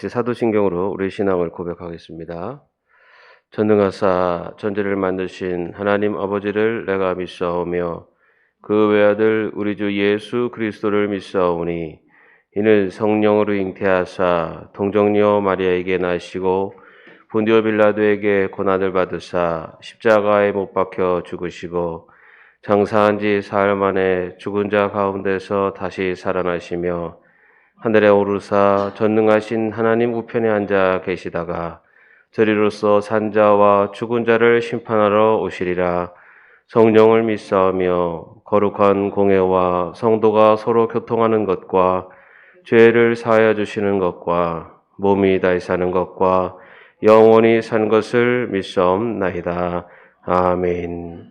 같이 사도신경으로 우리 신앙을 고백하겠습니다. 전능하사 전지를 만드신 하나님 아버지를 내가 믿사오며 그 외아들 우리 주 예수 그리스도를 믿사오니 이는 성령으로 잉태하사 동정녀 마리아에게 나시고 본디오 빌라도에게 고난을 받으사 십자가에 못 박혀 죽으시고 장사한 지 사흘 만에 죽은 자 가운데서 다시 살아나시며 하늘에 오르사 전능하신 하나님 우편에 앉아 계시다가 저리로서 산자와 죽은 자를 심판하러 오시리라. 성령을 믿사오며 거룩한 공회와 성도가 서로 교통하는 것과 죄를 사하여 주시는 것과 몸이 다시 사는 것과 영원히 산 것을 믿사옵나이다. 아멘.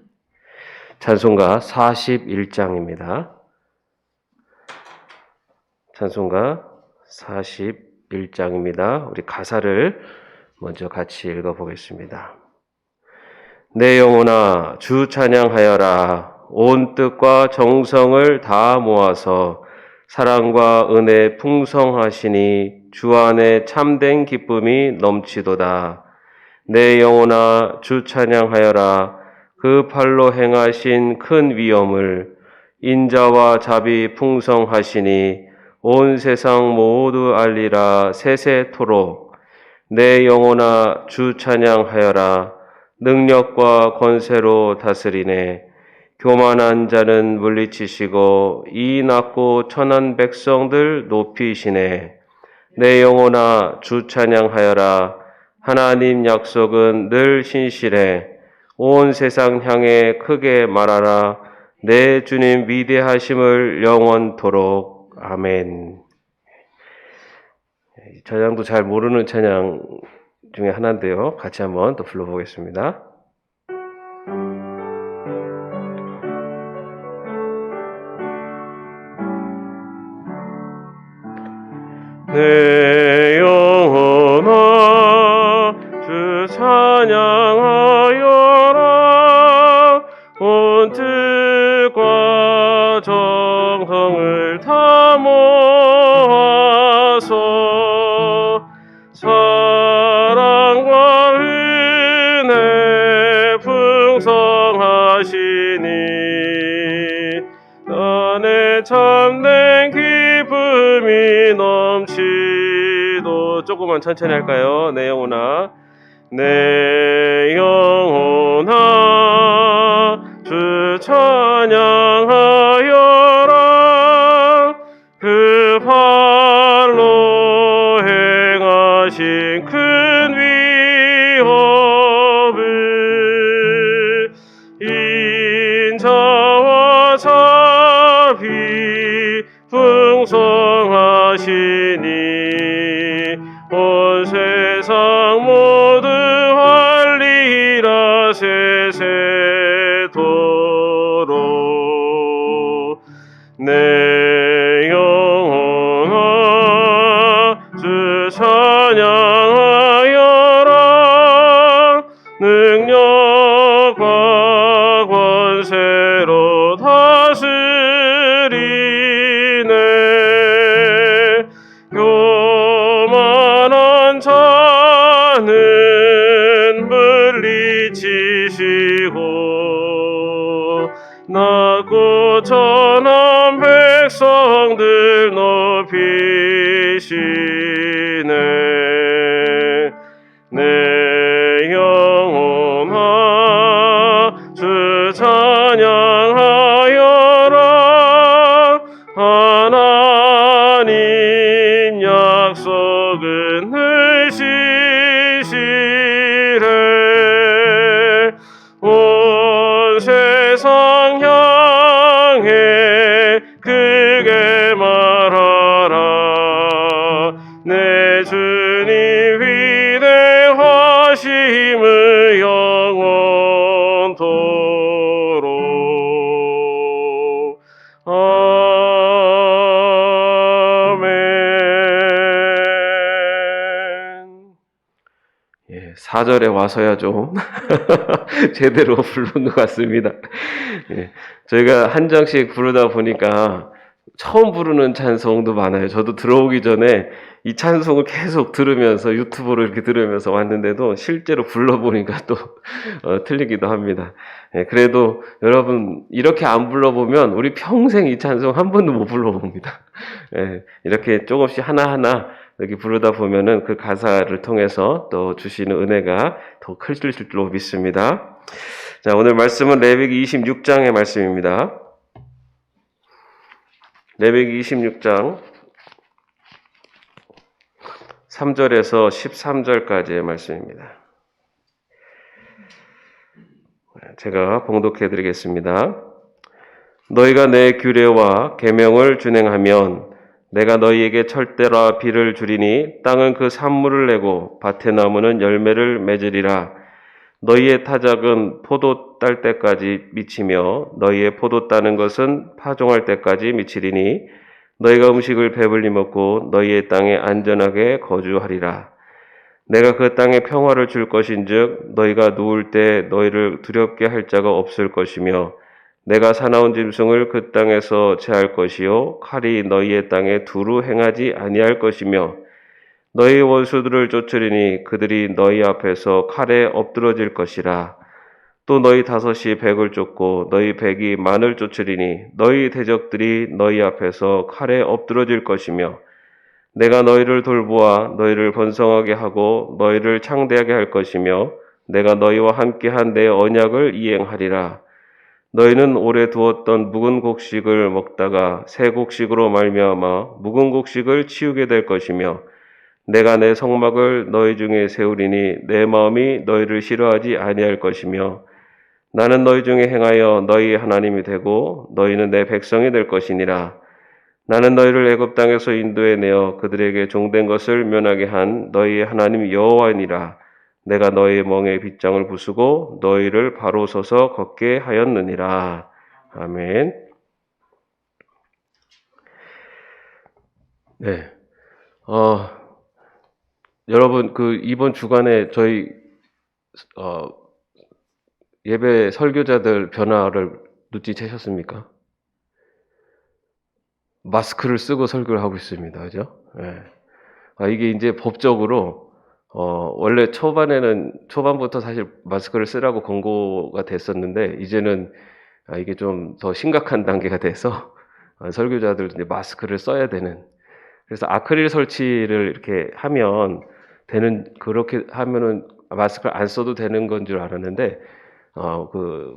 찬송가 41장입니다. 찬송가 41장입니다. 우리 가사를 먼저 같이 읽어보겠습니다. 내 영혼아 주 찬양하여라. 온 뜻과 정성을 다 모아서 사랑과 은혜 풍성하시니 주 안에 참된 기쁨이 넘치도다. 내 영혼아 주 찬양하여라. 그 팔로 행하신 큰 위엄을 인자와 자비 풍성하시니 온 세상 모두 알리라 세세토록. 내 영혼아 주 찬양하여라. 능력과 권세로 다스리네. 교만한 자는 물리치시고 이 낮고 천한 백성들 높이시네. 내 영혼아 주 찬양하여라. 하나님 약속은 늘 신실해. 온 세상 향해 크게 말하라. 내 주님 위대하심을 영원토록. 아멘. 찬양도 잘 모르는 찬양 중에 하나인데요. 같이 한번 또 불러보겠습니다. 내 영혼아 주 찬양하여라. 온 뜻과 정성을 다 모아서 사랑과 은혜 풍성하시니 안에 참된 기쁨이 넘치도. 조금만 천천히 할까요? 내 영혼아 내 영혼아 주 찬양하여라. 그 발로 행하신 큰 위엄을 인자와 자비 풍성하시니 온 세상 모두 알리라 세세토록. 내 영혼아 주 찬양하여라. 능력과 권세로 다스리네. 교만한 자는 물리치시고 낮고 천한 백성들 높이시네. 내 영혼아 주 찬양하여라. 하나님 약속은 늘 신실해. 온 세상 향해 크게 말하라. 내 주님 위대하심을 영원토록. 아멘. 4절에 와서야 좀 제대로 부른 것 같습니다. 저희가 한 장씩 부르다 보니까 처음 부르는 찬송도 많아요. 저도 들어오기 전에 이 찬송을 계속 들으면서 유튜브로 이렇게 들으면서 왔는데도 실제로 불러보니까 또 틀리기도 합니다. 예, 그래도 여러분 이렇게 안 불러보면 우리 평생 이 찬송 한 번도 못 불러봅니다. 예, 이렇게 조금씩 하나하나 이렇게 부르다 보면은 그 가사를 통해서 또 주시는 은혜가 더 크실 줄로 믿습니다. 자, 오늘 말씀은 레위기 26장의 말씀입니다. 레위기 26장 3절에서 13절까지의 말씀입니다. 제가 봉독해 드리겠습니다. 너희가 내 규례와 계명을 준행하면 내가 너희에게 철대와 비를 주리니 땅은 그 산물을 내고 밭의 나무는 열매를 맺으리라. 너희의 타작은 포도 딸 때까지 미치며 너희의 포도 따는 것은 파종할 때까지 미치리니 너희가 음식을 배불리 먹고 너희의 땅에 안전하게 거주하리라. 내가 그 땅에 평화를 줄 것인즉 너희가 누울 때 너희를 두렵게 할 자가 없을 것이며 내가 사나운 짐승을 그 땅에서 제할 것이요 칼이 너희의 땅에 두루 행하지 아니할 것이며 너희 원수들을 쫓으리니 그들이 너희 앞에서 칼에 엎드러질 것이라. 또 너희 다섯이 백을 쫓고 너희 백이 만을 쫓으리니 너희 대적들이 너희 앞에서 칼에 엎드러질 것이며 내가 너희를 돌보아 너희를 번성하게 하고 너희를 창대하게 할 것이며 내가 너희와 함께한 내 언약을 이행하리라. 너희는 오래 두었던 묵은 곡식을 먹다가 새 곡식으로 말미암아 묵은 곡식을 치우게 될 것이며 내가 내 성막을 너희 중에 세우리니 내 마음이 너희를 싫어하지 아니할 것이며 나는 너희 중에 행하여 너희 하나님이 되고 너희는 내 백성이 될 것이니라. 나는 너희를 애굽 땅에서 인도해 내어 그들에게 종된 것을 면하게 한 너희의 하나님 여호와니라. 내가 너희의 멍에 빗장을 부수고 너희를 바로 서서 걷게 하였느니라. 아멘. 네. 여러분 이번 주간에 저희 예배 설교자들 변화를 눈치채셨습니까? 마스크를 쓰고 설교를 하고 있습니다. 그죠? 예. 이게 이제 법적으로 원래 초반부터 사실 마스크를 쓰라고 권고가 됐었는데 이제는 이게 좀 더 심각한 단계가 돼서 설교자들도 이제 마스크를 써야 되는. 그래서 아크릴 설치를 이렇게 하면 그렇게 하면은 마스크를 안 써도 되는 건 줄 알았는데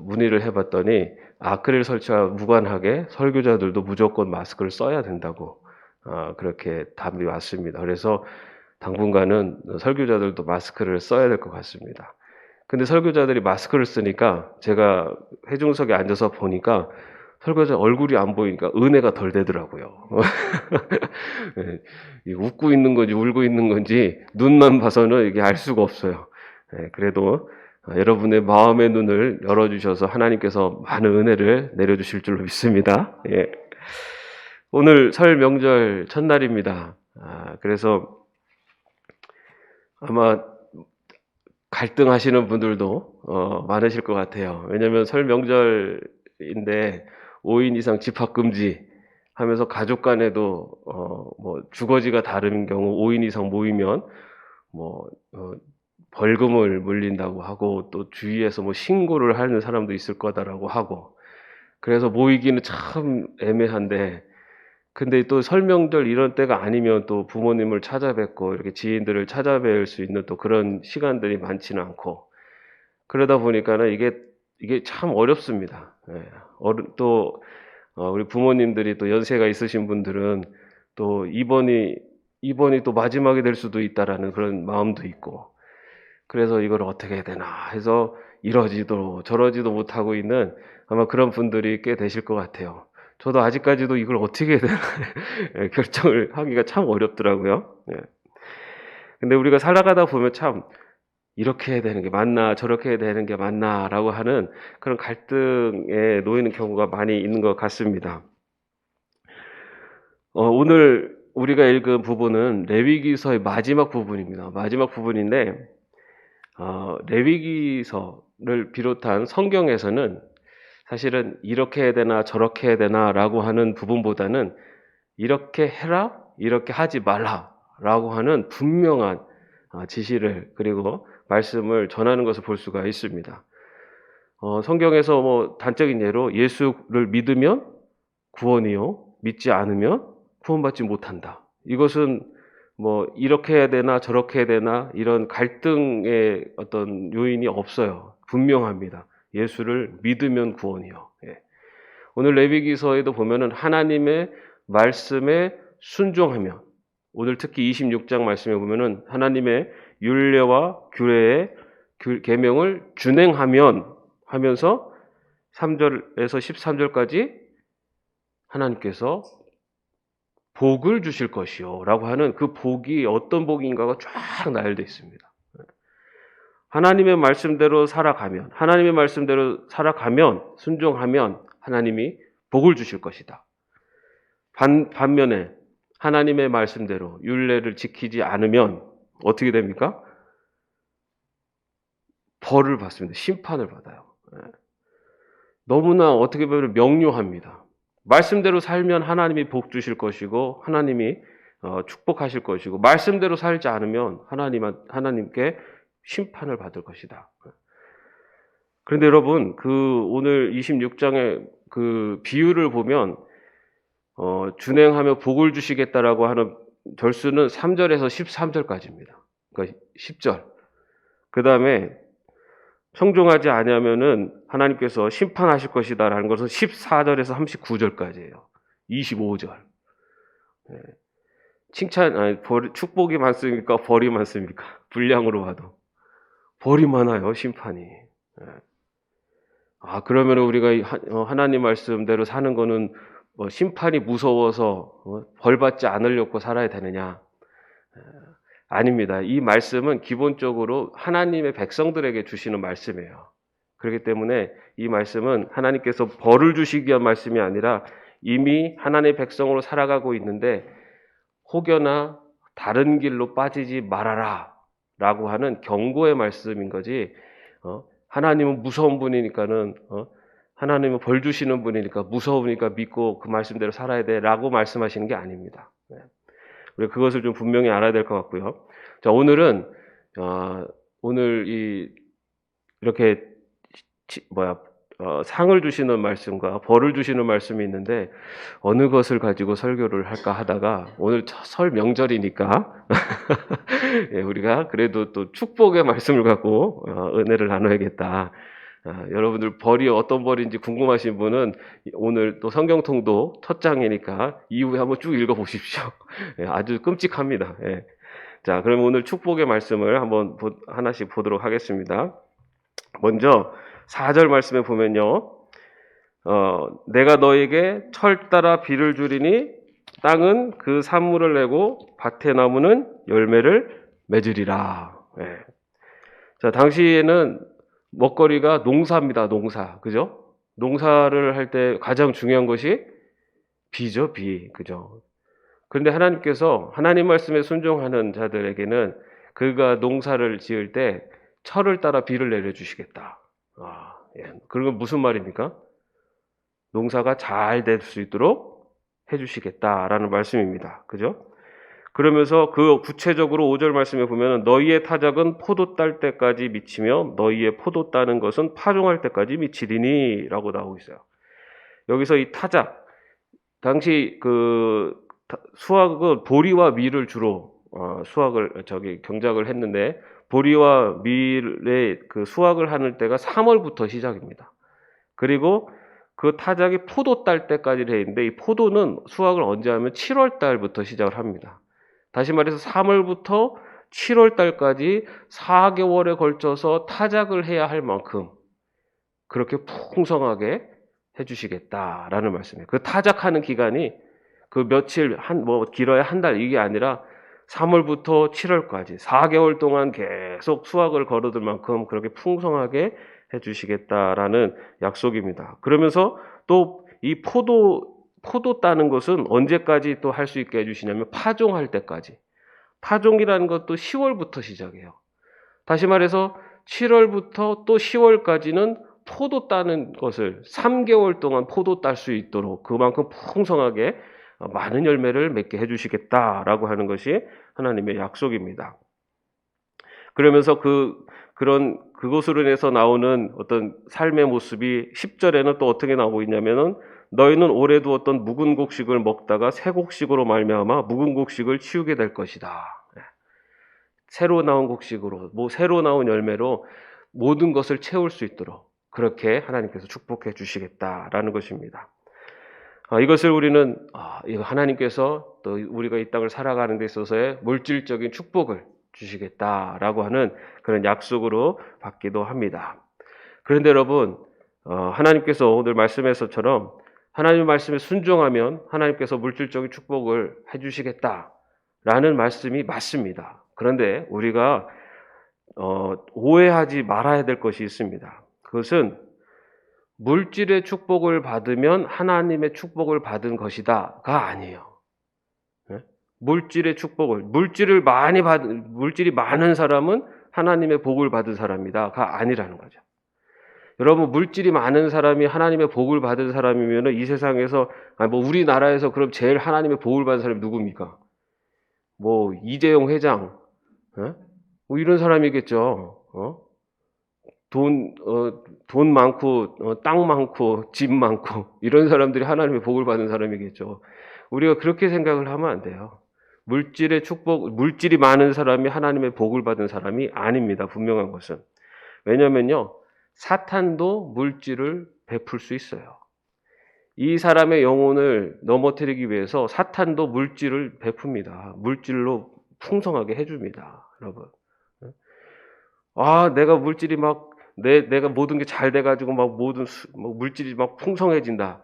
문의를 해봤더니 아크릴 설치와 무관하게 설교자들도 무조건 마스크를 써야 된다고 그렇게 답이 왔습니다. 그래서 당분간은 설교자들도 마스크를 써야 될 것 같습니다. 근데 설교자들이 마스크를 쓰니까 제가 회중석에 앉아서 보니까 설교자 얼굴이 안 보이니까 은혜가 덜 되더라고요. 웃고 있는 건지 울고 있는 건지 눈만 봐서는 이게 알 수가 없어요. 그래도 여러분의 마음의 눈을 열어주셔서 하나님께서 많은 은혜를 내려주실 줄로 믿습니다. 예. 오늘 설 명절 첫날입니다. 그래서 아마 갈등하시는 분들도 많으실 것 같아요. 왜냐하면 설 명절인데 5인 이상 집합 금지 하면서 가족 간에도 주거지가 다른 경우 5인 이상 모이면 벌금을 물린다고 하고 또 주위에서 신고를 하는 사람도 있을 거다라고 하고 그래서 모이기는 참 애매한데 근데 또 설명절 이런 때가 아니면 또 부모님을 찾아뵙고 이렇게 지인들을 찾아뵐 수 있는 또 그런 시간들이 많지는 않고 그러다 보니까는 이게 참 어렵습니다. 예. 또 우리 부모님들이 또 연세가 있으신 분들은 또 이번이 또 마지막이 될 수도 있다라는 그런 마음도 있고 그래서 이걸 어떻게 해야 되나 해서 이러지도 저러지도 못하고 있는 아마 그런 분들이 꽤 되실 것 같아요. 저도 아직까지도 이걸 어떻게 해야 되나 결정을 하기가 참 어렵더라고요. 예. 근데 우리가 살아가다 보면 참 이렇게 해야 되는 게 맞나 저렇게 해야 되는 게 맞나라고 하는 그런 갈등에 놓이는 경우가 많이 있는 것 같습니다. 오늘 우리가 읽은 부분은 레위기서의 마지막 부분입니다. 마지막 부분인데 레위기서를 비롯한 성경에서는 사실은 이렇게 해야 되나 저렇게 해야 되나라고 하는 부분보다는 이렇게 해라, 이렇게 하지 말라 라고 하는 분명한 지시를 그리고 말씀을 전하는 것을 볼 수가 있습니다. 성경에서 뭐 단적인 예로 예수를 믿으면 구원이요, 믿지 않으면 구원받지 못한다. 이것은 뭐 이렇게 해야 되나 저렇게 해야 되나 이런 갈등의 어떤 요인이 없어요. 분명합니다. 예수를 믿으면 구원이요. 예. 오늘 레위기서에도 보면은 하나님의 말씀에 순종하면, 오늘 특히 26장 말씀에 보면은 하나님의 율례와 규례의 계명을 준행하면 하면서 3절에서 13절까지 하나님께서 복을 주실 것이요 라고 하는 그 복이 어떤 복인가가 쫙 나열되어 있습니다. 하나님의 말씀대로 살아가면, 하나님의 말씀대로 살아가면, 순종하면 하나님이 복을 주실 것이다. 반면에 하나님의 말씀대로 율례를 지키지 않으면 어떻게 됩니까? 벌을 받습니다. 심판을 받아요. 너무나 어떻게 보면 명료합니다. 말씀대로 살면 하나님이 복 주실 것이고 하나님이 축복하실 것이고, 말씀대로 살지 않으면 하나님께 심판을 받을 것이다. 그런데 여러분, 오늘 26장의 그 비유를 보면 준행하며 복을 주시겠다라고 하는 절수는 3절에서 13절까지입니다. 그러니까 10절. 그 다음에 청종하지 아니하면은 하나님께서 심판하실 것이다라는 것은 14절에서 39절까지예요. 25절. 축복이 많습니까? 벌이 많습니까? 분량으로 봐도 벌이 많아요. 심판이. 그러면 우리가 하나님 말씀대로 사는 거는 심판이 무서워서 벌 받지 않으려고 살아야 되느냐? 아닙니다. 이 말씀은 기본적으로 하나님의 백성들에게 주시는 말씀이에요. 그렇기 때문에 이 말씀은 하나님께서 벌을 주시기 위한 말씀이 아니라 이미 하나님의 백성으로 살아가고 있는데 혹여나 다른 길로 빠지지 말아라 라고 하는 경고의 말씀인 거지, 하나님은 무서운 분이니까는, 하나님은 벌 주시는 분이니까 무서우니까 믿고 그 말씀대로 살아야 돼 라고 말씀하시는 게 아닙니다. 우리 그것을 좀 분명히 알아야 될 것 같고요. 자, 오늘은 이렇게 상을 주시는 말씀과 벌을 주시는 말씀이 있는데 어느 것을 가지고 설교를 할까 하다가 오늘 설 명절이니까 우리가 그래도 또 축복의 말씀을 갖고 은혜를 나눠야겠다. 여러분들 벌이 어떤 벌인지 궁금하신 분은 오늘 또 성경통도 첫 장이니까 이후에 한번 쭉 읽어보십시오. 아주 끔찍합니다. 자, 그럼 오늘 축복의 말씀을 한번 하나씩 보도록 하겠습니다. 먼저 4절 말씀에 보면요, 내가 너에게 철 따라 비를 주리니 땅은 그 산물을 내고 밭의 나무는 열매를 맺으리라. 자, 당시에는 먹거리가 농사입니다. 농사. 그죠? 농사를 할 때 가장 중요한 것이 비죠, 비. 그죠? 그런데 하나님께서 하나님 말씀에 순종하는 자들에게는 그가 농사를 지을 때 철을 따라 비를 내려주시겠다. 그건 무슨 말입니까? 농사가 잘 될 수 있도록 해주시겠다라는 말씀입니다. 그죠? 그러면서 그 구체적으로 5절 말씀에 보면 너희의 타작은 포도 딸 때까지 미치며 너희의 포도 따는 것은 파종할 때까지 미치리니 라고 나오고 있어요. 여기서 이 타작, 당시 수확은 보리와 밀을 주로 경작을 했는데 보리와 밀의 그 수확을 하는 때가 3월부터 시작입니다. 그리고 그 타작이 포도 딸 때까지 돼 있는데 이 포도는 수확을 언제 하면 7월 달부터 시작을 합니다. 다시 말해서 3월부터 7월 달까지 4개월에 걸쳐서 타작을 해야 할 만큼 그렇게 풍성하게 해주시겠다라는 말씀이에요. 그 타작하는 기간이 그 며칠, 길어야 한 달 이게 아니라 3월부터 7월까지 4개월 동안 계속 수확을 거두들 만큼 그렇게 풍성하게 해주시겠다라는 약속입니다. 그러면서 또 이 포도 따는 것은 언제까지 또 할 수 있게 해주시냐면 파종할 때까지. 파종이라는 것도 10월부터 시작해요. 다시 말해서 7월부터 또 10월까지는 포도 따는 것을 3개월 동안 포도 딸 수 있도록 그만큼 풍성하게 많은 열매를 맺게 해주시겠다라고 하는 것이 하나님의 약속입니다. 그러면서 그것으로 인해서 나오는 어떤 삶의 모습이 10절에는 또 어떻게 나오고 있냐면은 너희는 오래도 어떤 묵은 곡식을 먹다가 새 곡식으로 말미암아 묵은 곡식을 치우게 될 것이다. 새로 나온 곡식으로, 새로 나온 열매로 모든 것을 채울 수 있도록 그렇게 하나님께서 축복해 주시겠다라는 것입니다. 이것을 우리는 하나님께서 또 우리가 이 땅을 살아가는 데 있어서의 물질적인 축복을 주시겠다라고 하는 그런 약속으로 받기도 합니다. 그런데 여러분, 하나님께서 오늘 말씀에서처럼 하나님 말씀에 순종하면 하나님께서 물질적인 축복을 해주시겠다라는 말씀이 맞습니다. 그런데 우리가 오해하지 말아야 될 것이 있습니다. 그것은 물질의 축복을 받으면 하나님의 축복을 받은 것이다가 아니에요. 물질의 축복을, 물질이 많은 사람은 하나님의 복을 받은 사람이다가 아니라는 거죠. 여러분, 물질이 많은 사람이 하나님의 복을 받은 사람이면 이 세상에서, 우리나라에서 그럼 제일 하나님의 복을 받은 사람이 누굽니까? 이재용 회장, 이런 사람이겠죠. 돈 많고, 땅 많고, 집 많고, 이런 사람들이 하나님의 복을 받은 사람이겠죠. 우리가 그렇게 생각을 하면 안 돼요. 물질이 많은 사람이 하나님의 복을 받은 사람이 아닙니다. 분명한 것은. 왜냐면요, 사탄도 물질을 베풀 수 있어요. 이 사람의 영혼을 넘어뜨리기 위해서 사탄도 물질을 베풉니다. 물질로 풍성하게 해줍니다. 여러분. 내가 물질이 내가 모든 게 잘 돼가지고 물질이 풍성해진다.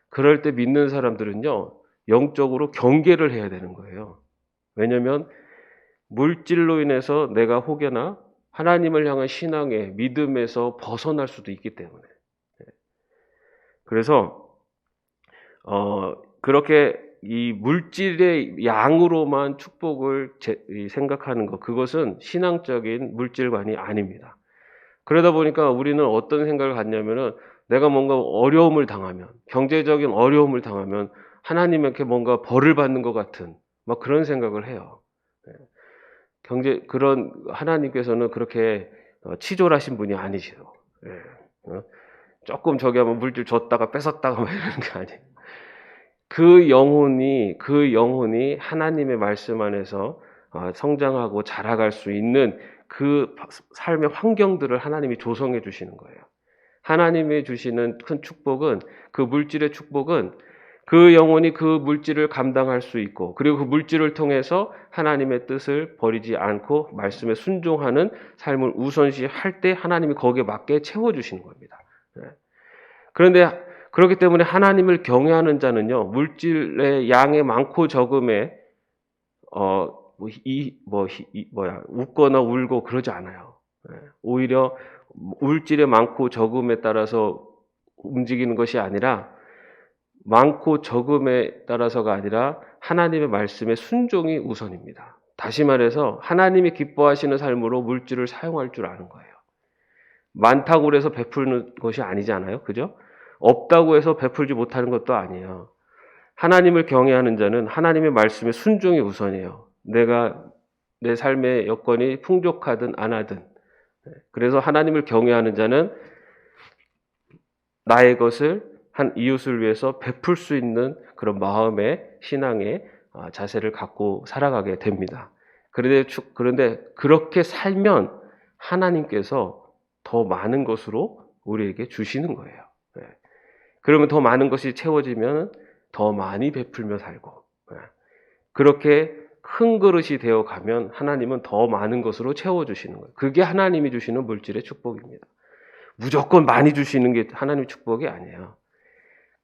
그럴 때 믿는 사람들은요, 영적으로 경계를 해야 되는 거예요. 왜냐하면 물질로 인해서 내가 혹여나 하나님을 향한 신앙의 믿음에서 벗어날 수도 있기 때문에. 그래서 그렇게 이 물질의 양으로만 축복을 생각하는 것, 그것은 신앙적인 물질관이 아닙니다. 그러다 보니까 우리는 어떤 생각을 갖냐면은 내가 뭔가 어려움을 당하면, 경제적인 어려움을 당하면 하나님에게 뭔가 벌을 받는 것 같은 그런 생각을 해요. 하나님께서는 그렇게 치졸하신 분이 아니시죠. 조금 저기 하면 물질 줬다가 뺏었다가 이러는 게 아니에요. 그 영혼이 하나님의 말씀 안에서 성장하고 자라갈 수 있는 그 삶의 환경들을 하나님이 조성해 주시는 거예요. 하나님이 주시는 큰 축복은, 그 물질의 축복은 그 영혼이 그 물질을 감당할 수 있고, 그리고 그 물질을 통해서 하나님의 뜻을 버리지 않고 말씀에 순종하는 삶을 우선시할 때 하나님이 거기에 맞게 채워주시는 겁니다. 그런데 그렇기 때문에 하나님을 경외하는 자는요, 물질의 양의 많고 적음에 웃거나 울고 그러지 않아요. 오히려 물질의 많고 적음에 따라서 움직이는 것이 아니라, 많고 적음에 따라서가 아니라 하나님의 말씀에 순종이 우선입니다. 다시 말해서 하나님이 기뻐하시는 삶으로 물질을 사용할 줄 아는 거예요. 많다고 해서 베푸는 것이 아니잖아요. 그죠? 없다고 해서 베풀지 못하는 것도 아니에요. 하나님을 경외하는 자는 하나님의 말씀에 순종이 우선이에요. 내가 내 삶의 여건이 풍족하든 안 하든. 그래서 하나님을 경외하는 자는 나의 것을 한 이웃을 위해서 베풀 수 있는 그런 마음의 신앙의 자세를 갖고 살아가게 됩니다. 그런데 그렇게 살면 하나님께서 더 많은 것으로 우리에게 주시는 거예요. 그러면 더 많은 것이 채워지면 더 많이 베풀며 살고, 그렇게 큰 그릇이 되어 가면 하나님은 더 많은 것으로 채워주시는 거예요. 그게 하나님이 주시는 물질의 축복입니다. 무조건 많이 주시는 게 하나님의 축복이 아니에요.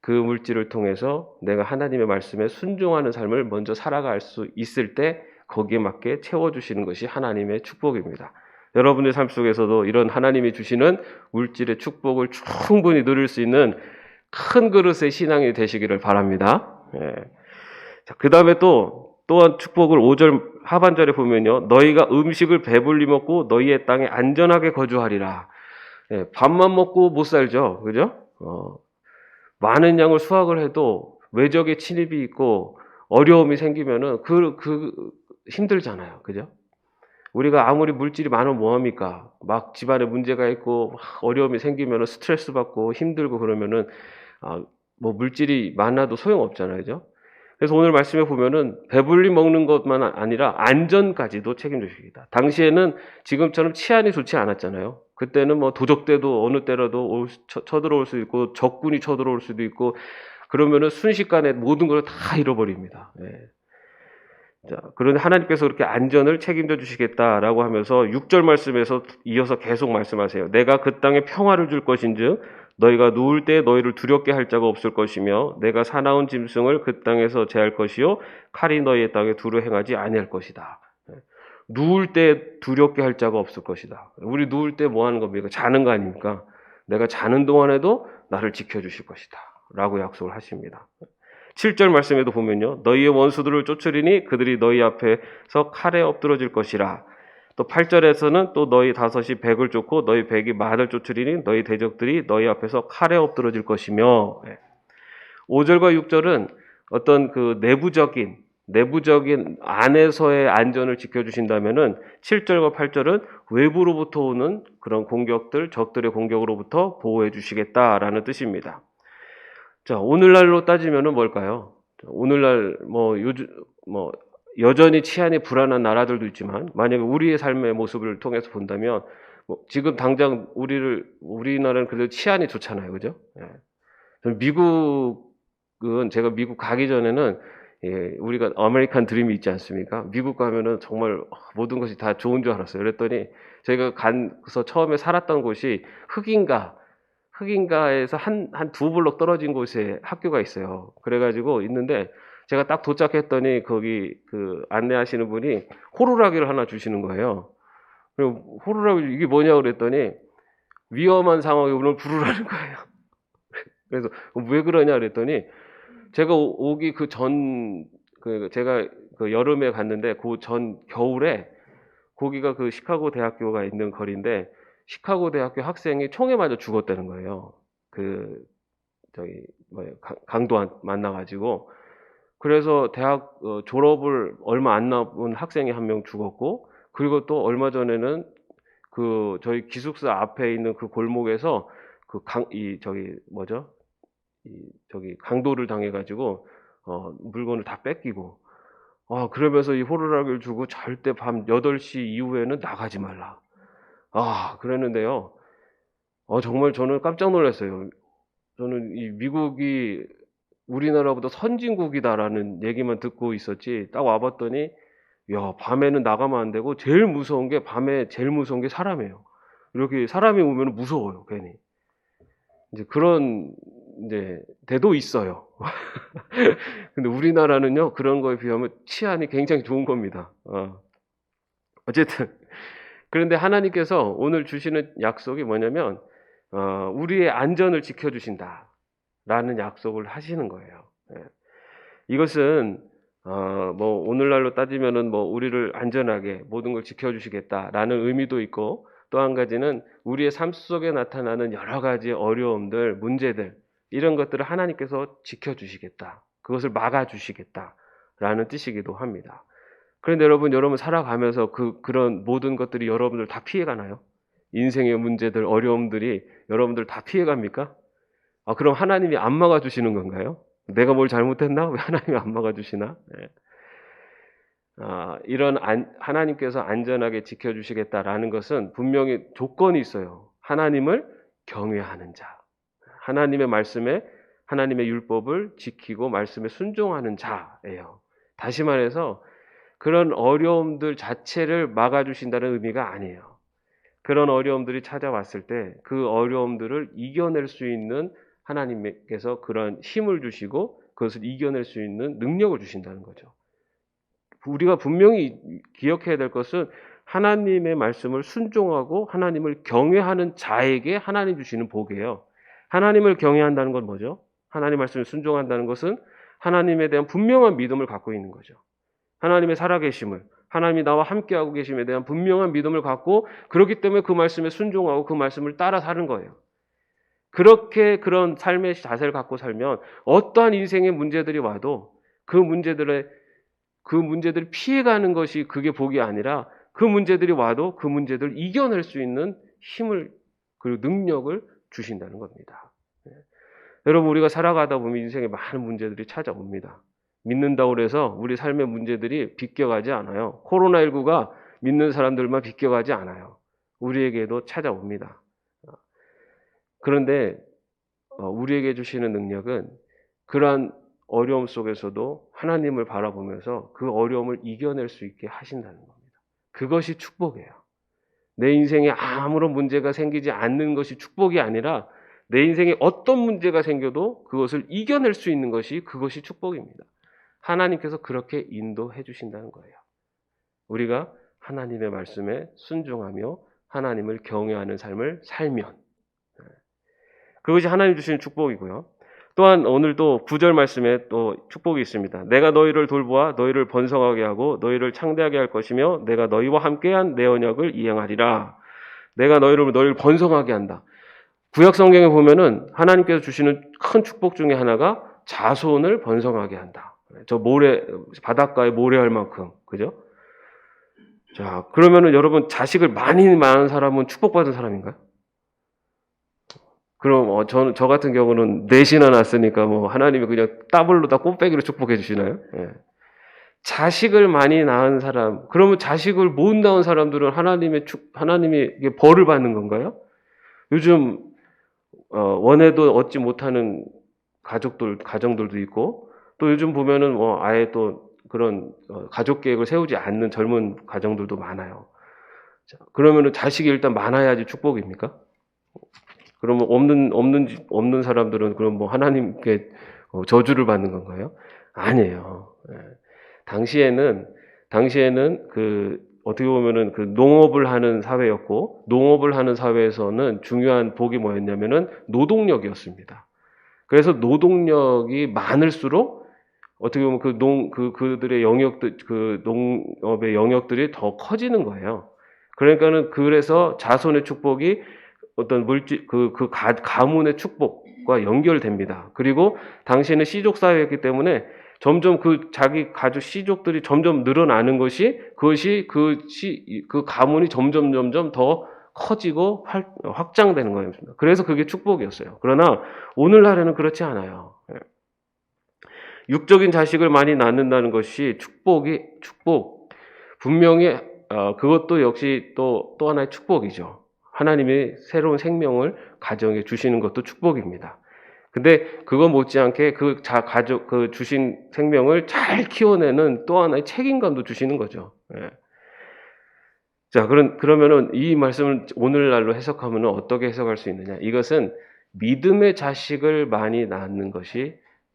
그 물질을 통해서 내가 하나님의 말씀에 순종하는 삶을 먼저 살아갈 수 있을 때 거기에 맞게 채워주시는 것이 하나님의 축복입니다. 여러분의 삶 속에서도 이런 하나님이 주시는 물질의 축복을 충분히 누릴 수 있는 큰 그릇의 신앙이 되시기를 바랍니다. 그 다음에 또한 축복을 5절 하반절에 보면요, 너희가 음식을 배불리 먹고 너희의 땅에 안전하게 거주하리라. 밥만 먹고 못 살죠. 그죠? 많은 양을 수확을 해도 외적의 침입이 있고 어려움이 생기면은 힘들잖아요. 그죠? 우리가 아무리 물질이 많으면 뭐합니까? 막 집안에 문제가 있고 막 어려움이 생기면은 스트레스 받고 힘들고 그러면은 뭐 물질이 많아도 소용없잖아요. 그죠? 그래서 오늘 말씀에 보면은 배불리 먹는 것만 아니라 안전까지도 책임지십니다. 당시에는 지금처럼 치안이 좋지 않았잖아요. 그때는 뭐 도적대도 어느 때라도 쳐들어올 수 있고 적군이 쳐들어올 수도 있고 그러면은 순식간에 모든 걸 다 잃어버립니다. 예. 자, 그런데 하나님께서 그렇게 안전을 책임져 주시겠다라고 하면서 6절 말씀에서 이어서 계속 말씀하세요. 내가 그 땅에 평화를 줄 것인즉 너희가 누울 때 너희를 두렵게 할 자가 없을 것이며 내가 사나운 짐승을 그 땅에서 제할 것이요 칼이 너희의 땅에 두루 행하지 아니할 것이다. 누울 때 두렵게 할 자가 없을 것이다. 우리 누울 때 뭐 하는 겁니까? 자는 거 아닙니까? 내가 자는 동안에도 나를 지켜주실 것이다. 라고 약속을 하십니다. 7절 말씀에도 보면요. 너희의 원수들을 쫓으리니 그들이 너희 앞에서 칼에 엎드러질 것이라. 또 8절에서는 또 너희 다섯이 백을 쫓고 너희 백이 만을 쫓으리니 너희 대적들이 너희 앞에서 칼에 엎드러질 것이며 5절과 6절은 어떤 그 내부적인 안에서의 안전을 지켜주신다면은 7절과 8절은 외부로부터 오는 그런 공격들, 적들의 공격으로부터 보호해 주시겠다라는 뜻입니다. 자, 오늘날로 따지면은 뭘까요? 오늘날 여전히 치안이 불안한 나라들도 있지만 만약에 우리의 삶의 모습을 통해서 본다면 지금 당장 우리나라는 그래도 치안이 좋잖아요, 그죠? 예. 저는 제가 미국 가기 전에는 우리가 아메리칸 드림이 있지 않습니까? 미국 가면은 정말 모든 것이 다 좋은 줄 알았어요. 그랬더니 제가 가서 처음에 살았던 곳이 흑인가에서 한 두 블록 떨어진 곳에 학교가 있어요. 그래가지고 있는데 제가 딱 도착했더니 거기 그 안내하시는 분이 호루라기를 하나 주시는 거예요. 그리고 호루라기 이게 뭐냐고 그랬더니 위험한 상황이 오늘 부르라는 거예요. 그래서 왜 그러냐 그랬더니 제가 오기 제가 그 여름에 갔는데 그 전 겨울에 거기가 그 시카고 대학교가 있는 거리인데 시카고 대학교 학생이 총에 맞아 죽었다는 거예요. 강도 만나가지고. 그래서 대학 졸업을 얼마 안 남은 학생이 한 명 죽었고, 그리고 또 얼마 전에는 저희 기숙사 앞에 있는 그 골목에서 강도를 당해가지고, 물건을 다 뺏기고, 그러면서 이 호루라기를 주고 절대 밤 8시 이후에는 나가지 말라. 그랬는데요. 정말 저는 깜짝 놀랐어요. 저는 이 미국이 우리나라보다 선진국이다라는 얘기만 듣고 있었지, 딱 와봤더니, 야, 밤에는 나가면 안 되고, 밤에 제일 무서운 게 사람이에요. 이렇게 사람이 오면 무서워요, 괜히. 이제 그런, 데도 있어요. 근데 우리나라는요, 그런 거에 비하면 치안이 굉장히 좋은 겁니다. 어쨌든. 그런데 하나님께서 오늘 주시는 약속이 뭐냐면, 우리의 안전을 지켜주신다. 라는 약속을 하시는 거예요. 이것은, 오늘날로 따지면은 우리를 안전하게 모든 걸 지켜주시겠다라는 의미도 있고, 또 한 가지는 우리의 삶 속에 나타나는 여러 가지 어려움들, 문제들, 이런 것들을 하나님께서 지켜주시겠다. 그것을 막아주시겠다라는 뜻이기도 합니다. 그런데 여러분 살아가면서 그런 모든 것들이 여러분들 다 피해가나요? 인생의 문제들, 어려움들이 여러분들 다 피해갑니까? 그럼 하나님이 안 막아주시는 건가요? 내가 뭘 잘못했나? 왜 하나님이 안 막아주시나? 네. 하나님께서 안전하게 지켜주시겠다라는 것은 분명히 조건이 있어요. 하나님을 경외하는 자. 하나님의 말씀에, 하나님의 율법을 지키고 말씀에 순종하는 자예요. 다시 말해서 그런 어려움들 자체를 막아주신다는 의미가 아니에요. 그런 어려움들이 찾아왔을 때 그 어려움들을 이겨낼 수 있는 하나님께서 그런 힘을 주시고 그것을 이겨낼 수 있는 능력을 주신다는 거죠. 우리가 분명히 기억해야 될 것은 하나님의 말씀을 순종하고 하나님을 경외하는 자에게 하나님 주시는 복이에요. 하나님을 경외한다는 건 뭐죠? 하나님 말씀을 순종한다는 것은 하나님에 대한 분명한 믿음을 갖고 있는 거죠. 하나님의 살아계심을, 하나님이 나와 함께하고 계심에 대한 분명한 믿음을 갖고 그렇기 때문에 그 말씀에 순종하고 그 말씀을 따라 사는 거예요. 그렇게 그런 삶의 자세를 갖고 살면 어떠한 인생의 문제들이 와도 그 문제들을 피해가는 것이 그게 복이 아니라 그 문제들이 와도 그 문제들을 이겨낼 수 있는 힘을 그리고 능력을 주신다는 겁니다. 여러분, 우리가 살아가다 보면 인생에 많은 문제들이 찾아옵니다. 믿는다고 해서 우리 삶의 문제들이 비껴가지 않아요. 코로나19가 믿는 사람들만 비껴가지 않아요. 우리에게도 찾아옵니다. 그런데 우리에게 주시는 능력은 그러한 어려움 속에서도 하나님을 바라보면서 그 어려움을 이겨낼 수 있게 하신다는 겁니다. 그것이 축복이에요. 내 인생에 아무런 문제가 생기지 않는 것이 축복이 아니라 내 인생에 어떤 문제가 생겨도 그것을 이겨낼 수 있는 것이 그것이 축복입니다. 하나님께서 그렇게 인도해 주신다는 거예요. 우리가 하나님의 말씀에 순종하며 하나님을 경외하는 삶을 살면 그것이 하나님 주시는 축복이고요. 또한 오늘도 9절 말씀에 또 축복이 있습니다. 내가 너희를 돌보아 너희를 번성하게 하고 너희를 창대하게 할 것이며 내가 너희와 함께한 내 언약을 이행하리라. 내가 너희를 번성하게 한다. 구약 성경에 보면은 하나님께서 주시는 큰 축복 중에 하나가 자손을 번성하게 한다. 저 바닷가에 모래알 만큼, 그죠? 자, 그러면은 여러분 자식을 많이 낳은 사람은 축복받은 사람인가요? 그럼 저 같은 경우는 넷이나 낳았으니까 하나님이 그냥 더블로 다 꽃배기로 축복해 주시나요? 예. 자식을 많이 낳은 사람, 그러면 자식을 못 낳은 사람들은 하나님이 벌을 받는 건가요? 요즘 원해도 얻지 못하는 가정들도 있고, 또 요즘 보면은 아예 또 그런 가족 계획을 세우지 않는 젊은 가정들도 많아요. 자, 그러면은 자식이 일단 많아야지 축복입니까? 그러면 없는 사람들은 그럼 하나님께 저주를 받는 건가요? 아니에요. 예. 당시에는 어떻게 보면은 농업을 하는 사회였고, 농업을 하는 사회에서는 중요한 복이 뭐였냐면은 노동력이었습니다. 그래서 노동력이 많을수록 어떻게 보면 그들의 농업의 영역들이 더 커지는 거예요. 그래서 자손의 축복이 어떤 가문의 축복과 연결됩니다. 그리고 당시에는 시족 사회였기 때문에 점점 자기 가족 시족들이 점점 늘어나는 그것이 그 가문이 점점 더 커지고 확장되는 거였습니다. 그래서 그게 축복이었어요. 그러나 오늘날에는 그렇지 않아요. 육적인 자식을 많이 낳는다는 것이 축복. 분명히 그것도 역시 또 하나의 축복이죠. 하나님이 새로운 생명을 가정에 주시는 것도 축복입니다. 근데 그거 못지않게 가족 주신 생명을 잘 키워내는 또 하나의 책임감도 주시는 거죠. 예. 자, 그러면은 이 말씀을 오늘날로 해석하면 어떻게 해석할 수 있느냐? 이것은 믿음의 자식을 많이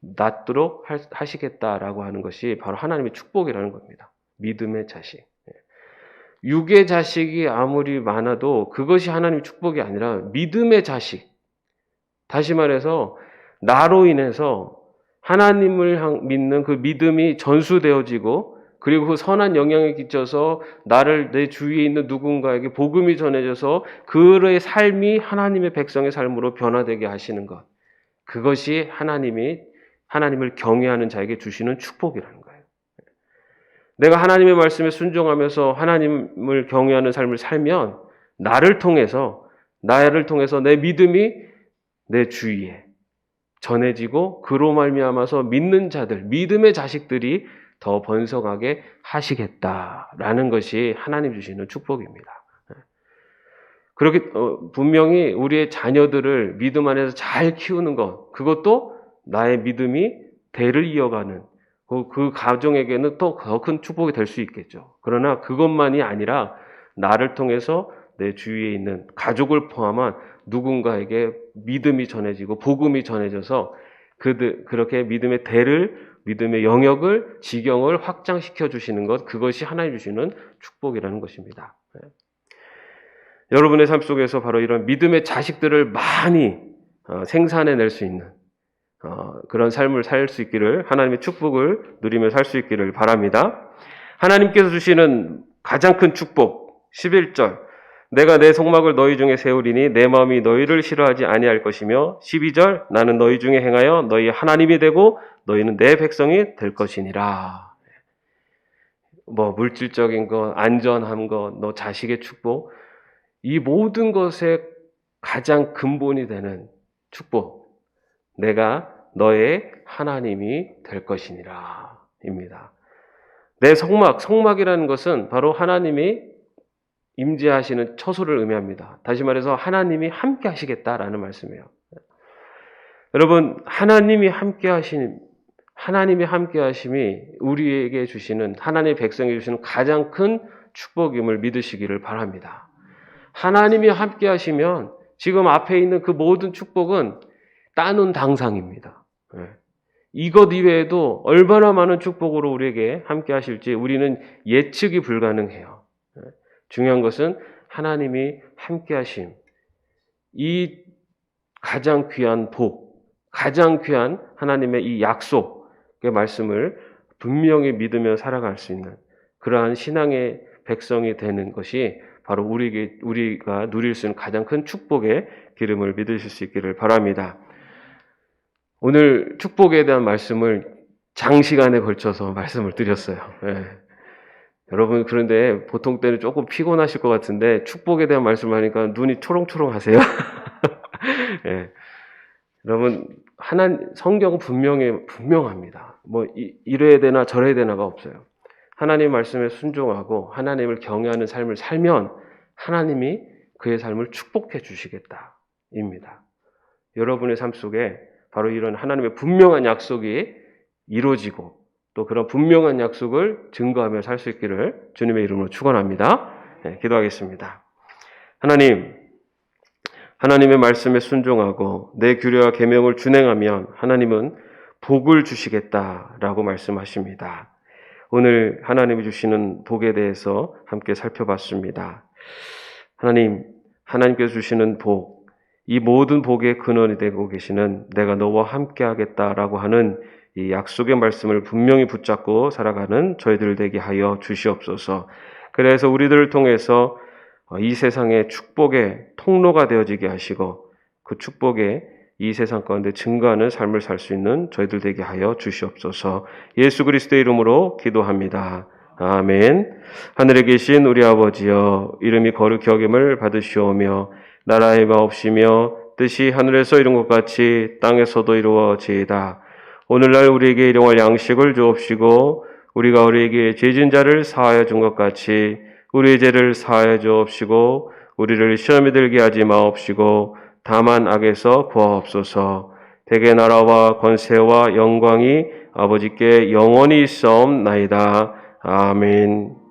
낳도록 하시겠다라고 하는 것이 바로 하나님의 축복이라는 겁니다. 믿음의 자식. 육의 자식이 아무리 많아도 그것이 하나님의 축복이 아니라 믿음의 자식. 다시 말해서 나로 인해서 하나님을 믿는 그 믿음이 전수되어지고 그리고 그 선한 영향을 끼쳐서 내 주위에 있는 누군가에게 복음이 전해져서 그의 삶이 하나님의 백성의 삶으로 변화되게 하시는 것. 그것이 하나님을 경외하는 자에게 주시는 축복이라는 거예요. 내가 하나님의 말씀에 순종하면서 하나님을 경외하는 삶을 살면 나를 통해서 내 믿음이 내 주위에 전해지고 그로 말미암아서 믿는 자들, 믿음의 자식들이 더 번성하게 하시겠다라는 것이 하나님 주시는 축복입니다. 그렇게 분명히 우리의 자녀들을 믿음 안에서 잘 키우는 것, 그것도 나의 믿음이 대를 이어가는 그 가정에게는 또 더 큰 축복이 될 수 있겠죠. 그러나 그것만이 아니라 나를 통해서 내 주위에 있는 가족을 포함한 누군가에게 믿음이 전해지고 복음이 전해져서 그렇게 믿음의 영역을, 지경을 확장시켜 주시는 것, 그것이 하나님 주시는 축복이라는 것입니다. 여러분의 삶 속에서 바로 이런 믿음의 자식들을 많이 생산해낼 수 있는 그런 삶을 살 수 있기를, 하나님의 축복을 누리며 살 수 있기를 바랍니다. 하나님께서 주시는 가장 큰 축복 11절, 내가 내 속막을 너희 중에 세우리니 내 마음이 너희를 싫어하지 아니할 것이며 12절 나는 너희 중에 행하여 너희 하나님이 되고 너희는 내 백성이 될 것이니라. 뭐 물질적인 것, 안전한 것, 너 자식의 축복, 이 모든 것의 가장 근본이 되는 축복, 내가 너의 하나님이 될 것이니라 입니다. 내 속막이라는 것은 바로 하나님이 임재하시는 처소를 의미합니다. 다시 말해서 하나님이 함께 하시겠다라는 말씀이에요. 여러분, 하나님이 함께 하심이 우리에게 주시는, 하나님의 백성에게 주시는 가장 큰 축복임을 믿으시기를 바랍니다. 하나님이 함께 하시면 지금 앞에 있는 그 모든 축복은 따놓은 당상입니다. 이것 이외에도 얼마나 많은 축복으로 우리에게 함께 하실지 우리는 예측이 불가능해요. 중요한 것은 하나님이 함께 하심, 이 가장 귀한 복, 가장 귀한 하나님의 이 약속의 말씀을 분명히 믿으며 살아갈 수 있는 그러한 신앙의 백성이 되는 것이 바로 우리가 누릴 수 있는 가장 큰 축복의 기름을 믿으실 수 있기를 바랍니다. 오늘 축복에 대한 말씀을 장시간에 걸쳐서 말씀을 드렸어요. 여러분, 그런데 보통 때는 조금 피곤하실 것 같은데 축복에 대한 말씀을 하니까 눈이 초롱초롱 하세요. 여러분, 성경은 분명합니다. 뭐 이래야 되나 저래야 되나가 없어요. 하나님 말씀에 순종하고 하나님을 경외하는 삶을 살면 하나님이 그의 삶을 축복해 주시겠다입니다. 여러분의 삶 속에 바로 이런 하나님의 분명한 약속이 이루어지고 또 그런 분명한 약속을 증거하며 살 수 있기를 주님의 이름으로 축원합니다. 기도하겠습니다. 하나님의 말씀에 순종하고 내 규례와 계명을 준행하면 하나님은 복을 주시겠다라고 말씀하십니다. 오늘 하나님이 주시는 복에 대해서 함께 살펴봤습니다. 하나님께서 주시는 복, 이 모든 복의 근원이 되고 계시는 내가 너와 함께 하겠다라고 하는 이 약속의 말씀을 분명히 붙잡고 살아가는 저희들 되게 하여 주시옵소서. 그래서 우리들을 통해서 이 세상의 축복의 통로가 되어지게 하시고 그 축복에 이 세상 가운데 증거하는 삶을 살 수 있는 저희들 되게 하여 주시옵소서. 예수 그리스도의 이름으로 기도합니다. 아멘. 하늘에 계신 우리 아버지여, 이름이 거룩히 여김을 받으시오며 나라의 마옵시며 뜻이 하늘에서 이룬 것 같이 땅에서도 이루어지이다. 오늘날 우리에게 일용할 양식을 주옵시고 우리가 우리에게 죄진 자를 사하여 준 것 같이 우리의 죄를 사하여 주옵시고 우리를 시험에 들게 하지 마옵시고 다만 악에서 구하옵소서. 대개 나라와 권세와 영광이 아버지께 영원히 있사옵나이다. 아멘.